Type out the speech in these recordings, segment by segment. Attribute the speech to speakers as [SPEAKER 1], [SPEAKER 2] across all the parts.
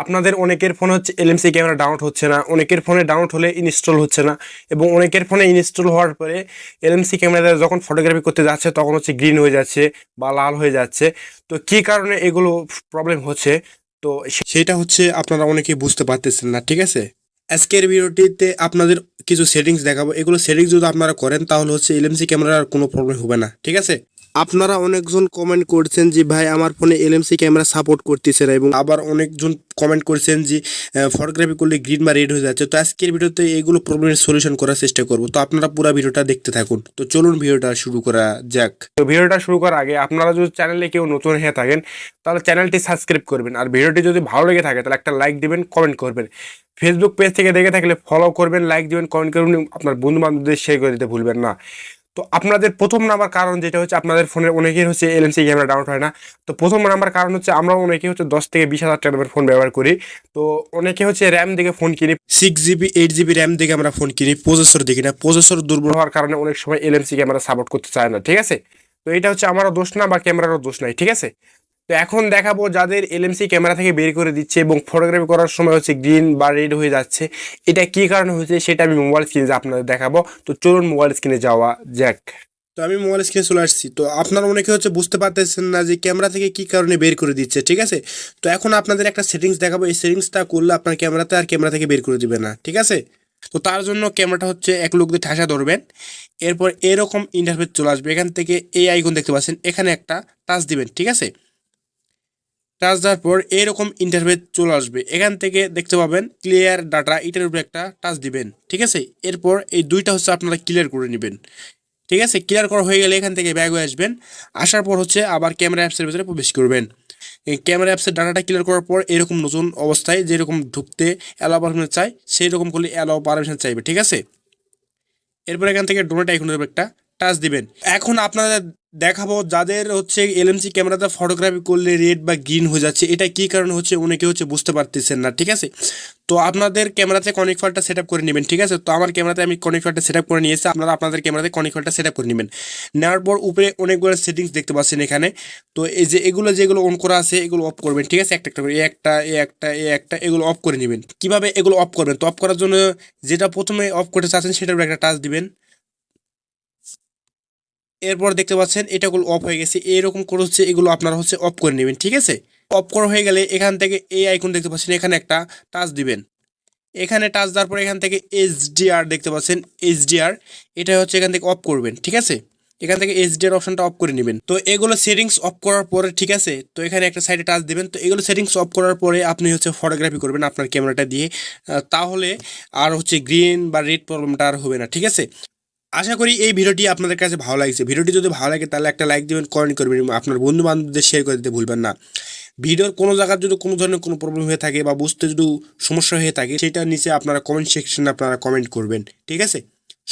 [SPEAKER 1] আপনাদের অনেকের ফোনে হচ্ছে এলএমসি ক্যামেরা ডাউনলোড হচ্ছে না, অনেকের ফোনে ডাউনলোড হলে ইনস্টল হচ্ছে না, এবং অনেকের ফোনে ইনস্টল হওয়ার পরে এলএমসি ক্যামেরা যখন ফটোগ্রাফি করতে যাচ্ছে তখন হচ্ছে গ্রিন হয়ে যাচ্ছে বা লাল হয়ে যাচ্ছে। তো কী কারণে এগুলো প্রবলেম হচ্ছে, তো সেটা হচ্ছে আপনারা অনেকেই বুঝতে পারতেছেন না, ঠিক আছে। আজকের ভিডিওটিতে আপনাদের কিছু সেটিংস দেখাবো, এগুলো সেটিংস যদি আপনারা করেন তাহলে হচ্ছে এলএমসি ক্যামেরার কোনো প্রবলেম হবে না, ঠিক আছে। আপনারা অনেকজন কমেন্ট করছেন যে ভাই আমার ফোনে এলএমসি ক্যামেরা সাপোর্ট করতেছে না, এবং আবার অনেকজন কমেন্ট করছেন যে ফটোগ্রাফি করলে গ্রিন বা রেড হয়ে যাচ্ছে। তো আজকের ভিডিওতে এগুলো প্রবলেমের সলিউশন করার চেষ্টা করব, তো আপনারা পুরো ভিডিওটা দেখতে থাকুন। তো চলুন ভিডিওটা শুরু করা যাক। তো ভিডিওটা শুরু করার আগে আপনারা যদি চ্যানেলে কেউ নতুন হয়ে থাকেন তাহলে চ্যানেলটি সাবস্ক্রাইব করবেন, আর ভিডিওটি যদি ভালো লেগে থাকে তাহলে একটা লাইক দিবেন, কমেন্ট করবেন। ফেসবুক পেজ থেকে দেখে থাকলে ফলো করবেন, লাইক দিবেন, কমেন্ট করবেন, আপনার বন্ধু বান্ধবদের শেয়ার করে দিতে ভুলবেন না। তো আপনাদের প্রথম নাম্বার কারণ যেটা হচ্ছে আপনাদের ফোনের অনেকেই হচ্ছে এলএমসি ক্যামেরা ডাউনলোড হয় না। তো প্রথম নাম্বার কারণ হচ্ছে আমরা অনেকে হচ্ছে 10 থেকে 20 হাজার টাকার ফোন ব্যবহার করি। তো অনেকে হচ্ছে র্যাম দিকে ফোন কিনি, 6 GB 8 GB র্যাম দিকে আমরা ফোন কিনি, প্রসেসর দেখি না, প্রসেসর দুর্বল হওয়ার কারণে অনেক সময় এলএমসি ক্যামেরা সাপোর্ট করতে চায় না, ঠিক আছে। তো এটা হচ্ছে আমারও দোষ না বা ক্যামেরারও দোষ নাই, ঠিক আছে। তো এখন দেখাবো যাদের এলএমসি ক্যামেরা থেকে বের করে দিচ্ছে এবং ফটোগ্রাফি করার সময় হচ্ছে গ্রিন বা রেড হয়ে যাচ্ছে, এটা কি কারণে হয়েছে সেটা আমি মোবাইল স্ক্রিনে আপনাদের দেখাবো। তো চলুন মোবাইল স্ক্রিনে যাওয়া যাক। তো আমি মোবাইল স্ক্রিনে চলে আসছি। তো আপনারা অনেকে হচ্ছে বুঝতে পারতেছেন না যে ক্যামেরা থেকে কি কারণে বের করে দিচ্ছে, ঠিক আছে। তো এখন আপনাদের একটা সেটিংস দেখাবো, এই সেটিংসটা করলে আপনার ক্যামেরাতে আর ক্যামেরা থেকে বের করে দিবে না, ঠিক আছে। তো তার জন্য ক্যামেরাটা হচ্ছে এক লোক দিয়ে ঠাসা ধরবেন, এরপর এরকম ইন্টারফেস চলে আসবে। এখান থেকে এই আইকন দেখতে পাচ্ছেন, এখানে একটা টাচ দিবেন, ঠিক আছে। টাচ দেওয়ার পর এরকম ইন্টারফেস চলে আসবে, এখান থেকে দেখতে পাবেন ক্লিয়ার ডাটা, এটার উপরে একটা টাচ দিবেন, ঠিক আছে। এরপর এই দুইটা হচ্ছে আপনারা ক্লিয়ার করে নেবেন, ঠিক আছে। ক্লিয়ার করা হয়ে গেলে এখান থেকে ব্যাক হয়ে আসবেন, আসার পর হচ্ছে আবার ক্যামেরা অ্যাপসের ভিতরে প্রবেশ করবেন। এই ক্যামেরা অ্যাপসের ডাটাটা ক্লিয়ার করার পর এরকম নতুন অবস্থায় যেরকম ঢুকতে অ্যালাও পারমিশন চাই সেই রকম করলে অ্যালাও পারমিশন চাইবে, ঠিক আছে। এরপর এখান থেকে ডোনেট আইকনের উপর একটা টাচ দিবেন। এখন আপনাদের দেখাবো যাদের হচ্ছে এলএমসি ক্যামেরাতে ফটোগ্রাফি করলে রেড বা গ্রিন হয়ে যাচ্ছে, এটা কী কারণে হচ্ছে অনেকে হচ্ছে বুঝতে পারতেছেন না, ঠিক আছে। তো আপনাদের ক্যামেরাতে কনিক ফালটা সেট আপ করে নেবেন, ঠিক আছে। তো আমার ক্যামেরাতে আমি কনিক ফালটা সেট আপ করে নিয়েছি, আপনারা আপনাদের ক্যামেরাতে কনিক ফালটা সেট আপ করে নেবেন। নেওয়ার পর উপরে অনেকগুলো সেটিংস দেখতে পাচ্ছেন এখানে। তো এই যে এগুলো যেগুলো অন করা আছে এগুলো অফ করবেন, ঠিক আছে। একটা একটা করে একটা এগুলো অফ করে নেবেন। কীভাবে এগুলো অফ করবেন? তো অফ করার জন্য যেটা প্রথমে অফ করতে চাচ্ছেন সেটার উপরে একটা টাচ দিবেন। এরপর দেখতে পাচ্ছেন এটাগুলো অফ হয়ে গেছে, এরকম করে হচ্ছে এগুলো আপনারা হচ্ছে অফ করে নেবেন, ঠিক আছে। অফ করা হয়ে গেলে এখান থেকে এই আইকন দেখতে পাচ্ছেন, এখানে একটা টাচ দিবেন। এখানে টাচ দেওয়ার পর এখান থেকে এইচডিআর দেখতে পাচ্ছেন, এইচডিআর এটা হচ্ছে এখান থেকে অফ করবেন, ঠিক আছে। এখান থেকে এইচডিআর অপশনটা অফ করে নেবেন। তো এগুলো সেটিংস অফ করার পরে, ঠিক আছে। তো এখানে একটা সাইডে টাচ দিবেন। তো এগুলো সেটিংস অফ করার পরে আপনি হচ্ছে ফটোগ্রাফি করবেন আপনার ক্যামেরাটা দিয়ে, তাহলে আর হচ্ছে গ্রিন বা রেড প্রবলেমটা আর হবে না, ঠিক আছে। আশা করি এই ভিডিওটি আপনাদের কাছে ভালো লাগছে। ভিডিওটি যদি ভালো লাগে তাহলে একটা লাইক দিবেন, কমেন্ট করবেন এবং আপনার বন্ধু বান্ধবদের শেয়ার করে দিতে ভুলবেন না। ভিডিওর কোনো জায়গার যদি কোনো ধরনের কোনো প্রবলেম হয়ে থাকে বা বুঝতে যদি সমস্যা হয়ে থাকে সেটা নিচে আপনারা কমেন্ট সেকশনে আপনারা কমেন্ট করবেন, ঠিক আছে।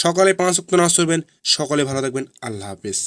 [SPEAKER 1] সকালে 5 ওয়াক্ত নামাজ পড়বেন, সকলে ভালো থাকবেন, আল্লাহ হাফেজ।